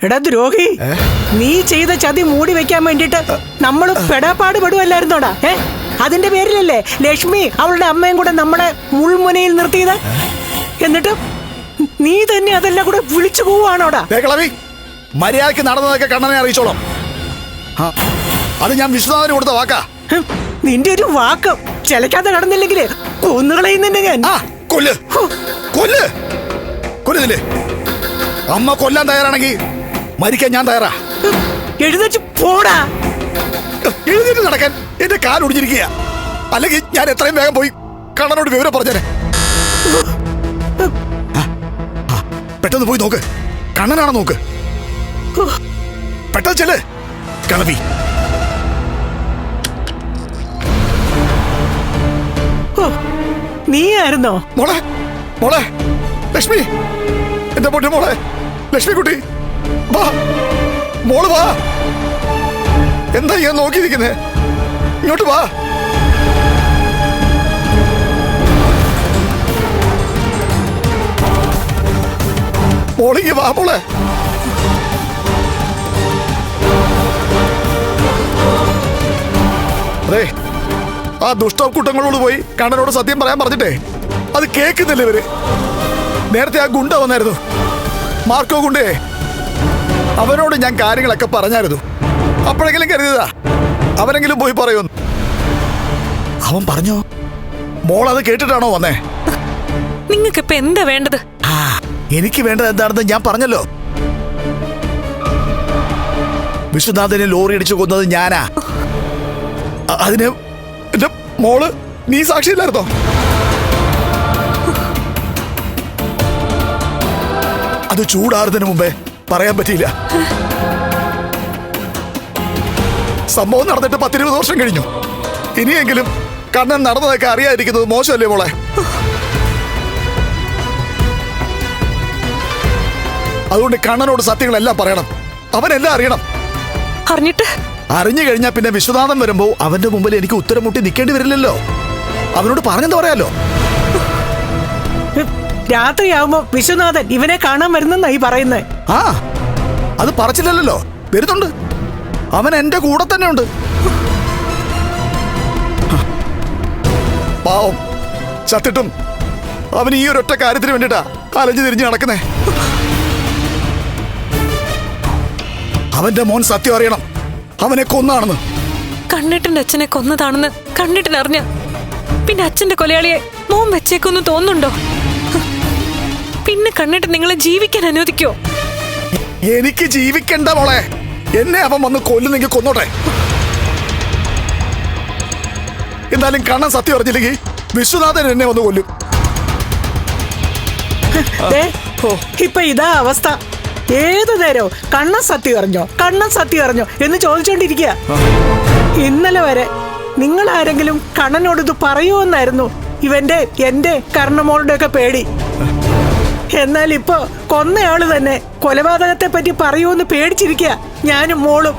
എടാ ദ്രോഹി, നീ ചെയ്ത ചതി മൂടി വെക്കാൻ വേണ്ടിട്ട് നമ്മള് പെടാപ്പാട് പെടുവല്ലായിരുന്നോടാ? അതിന്റെ പേരിലല്ലേ ലക്ഷ്മി അവളുടെ അമ്മയും കൂടെ നമ്മളെ മുൾമുനയിൽ നിർത്തിയത്? എന്നിട്ട് നീ തന്നെ അതെല്ലാം കൂടെ വിളിച്ചു പോവാണോടാ? മര്യാദക്ക് നടന്നതൊക്കെ കണ്ണനെ അറിയിച്ചോളാം. അത് ഞാൻ വിശ്വനാഥന് കൊടുത്ത വാക്കാ. നിന്റെ ഒരു വാക്ക് ചിലക്കാതെ കടന്നില്ലെങ്കിലേ കൊന്നുകളയുന്നുണ്ട് ഞാൻ. കൊല്ല് കൊല്ല് കൊല്ലുന്നില്ലേ? അമ്മ കൊല്ലാൻ തയ്യാറാണെങ്കിൽ മരിക്കാൻ ഞാൻ തയ്യാറാ. എഴുന്നേറ്റ് പോടാ. എഴുന്നേറ്റ് നടക്കാൻ എന്റെ കാൽ ഒടിഞ്ഞിരിക്കുക. അല്ലെങ്കിൽ ഞാൻ എത്രയും വേഗം പോയി കണ്ണനോട് വിവരം പറഞ്ഞേനെ. പെട്ടെന്ന് പോയി നോക്ക്, കണ്ണനാണോ നോക്ക്. പെട്ടെന്ന് ചെല്ല് കളവി. നീ ആയിരുന്നോ? മോളെ മോളെ ലക്ഷ്മി, എന്റെ പൊന്നു മോളെ ലക്ഷ്മി കുട്ടി, വാ മോള് വാ. എന്താ ഞാൻ നോക്കിയിരിക്കുന്നേ? ഇങ്ങോട്ട് വാ. മോളിങ്ങി വാ മോളെ. അതെ, ആ ദുഷ്ടകൂട്ടങ്ങളോട് പോയി കണ്ണനോട് സത്യം പറയാൻ പറഞ്ഞിട്ടേ അത് കേൾക്കുന്നില്ല ഇവര്. നേരത്തെ ആ ഗുണ്ട വന്നായിരുന്നു, മാർക്കോ ഗുണ്ടേ. അവനോട് ഞാൻ കാര്യങ്ങളൊക്കെ പറഞ്ഞായിരുന്നു. അപ്പോഴെങ്കിലും കരുതിയതാ അവനെങ്കിലും പോയി പറയുമെന്ന്. അവൻ പറഞ്ഞോ? മോൾ അത് കേട്ടിട്ടാണോ വന്നേ? നിങ്ങൾക്ക് ഇപ്പൊ എന്താ വേണ്ടത്? എനിക്ക് വേണ്ടത് എന്താണെന്ന് ഞാൻ പറഞ്ഞല്ലോ. വിശ്വനാഥനെ ലോറി അടിച്ചു കൊന്നത് ഞാനാ. അതിന് എന്റെ മോള് നീ സാക്ഷിയില്ലായിരുന്നോ? അത് ചൂടാറുന്നതിന് മുമ്പേ പറയാൻ പറ്റിയില്ല. സംഭവം നടന്നിട്ട് 10-20 വർഷം കഴിഞ്ഞു. ഇനിയെങ്കിലും കണ്ണൻ നടന്നതൊക്കെ അറിയാതിരിക്കുന്നത് മോശമല്ലേ മോളെ? അതുകൊണ്ട് കണ്ണനോട് സത്യങ്ങളെല്ലാം പറയണം. അവനെല്ലാം അറിയണം. അറിഞ്ഞു കഴിഞ്ഞാൽ പിന്നെ വിശ്വനാഥൻ വരുമ്പോ അവന്റെ മുമ്പിൽ എനിക്ക് ഉത്തരം മുട്ടി നിൽക്കേണ്ടി വരില്ലല്ലോ. അവനോട് പറഞ്ഞെന്ന് പറയാലോ. രാത്രിയാവുമ്പോ വിശ്വനാഥൻ ഇവനെ കാണാൻ വരുന്നെന്നായി പറയുന്നേ. അത് പറച്ചില്ലല്ലോ, വരുന്നുണ്ട്. അവൻ എന്റെ കൂടെ തന്നെ ഉണ്ട്. പാവം ചത്തിട്ടും അവൻ ഈ ഒരൊറ്റ കാര്യത്തിന് വേണ്ടിട്ടാ അലഞ്ഞു തിരിഞ്ഞ് നടക്കുന്നേ. അവന്റെ മോൻ സത്യം അറിയണം. അവനെ കൊന്നാണെന്ന്. കണ്ണേട്ടന്റെ അച്ഛനെ കൊന്നതാണെന്ന് കണ്ണേട്ടനറിഞ്ഞ പിന്നെ അച്ഛന്റെ കൊലയാളിയെ മോൻ വെച്ചേക്കൊന്നും തോന്നുന്നുണ്ടോ? പിന്നെ കണ്ണേട്ടൻ നിങ്ങളെ ജീവിക്കാൻ അനുവദിക്കോ? എനിക്ക് ജീവിക്കണ്ട മോളെ. എന്നെ അവൻ വന്ന് കൊല്ലുന്നെങ്കിൽ കൊന്നോട്ടെ. എന്തായാലും കണ്ണൻ സത്യം അറിഞ്ഞില്ലെങ്കിൽ വിശ്വനാഥൻ എന്നെ വന്ന് കൊല്ലും. ഇപ്പൊ ഇതാ അവസ്ഥ. ഏതു നേരോ കണ്ണൻ സത്യം അറിഞ്ഞോ എന്ന് ചോദിച്ചോണ്ടിരിക്കുക. ഇന്നലെ വരെ നിങ്ങൾ ആരെങ്കിലും കണ്ണനോട് ഇത് പറയുമെന്നായിരുന്നു എന്റെ കർണമോളുടെ ഒക്കെ പേടി. എന്നാൽ ഇപ്പൊ കൊന്നയാള് തന്നെ കൊലപാതകത്തെ പറ്റി പറയുമെന്ന് പേടിച്ചിരിക്കുക ഞാനും മോളും.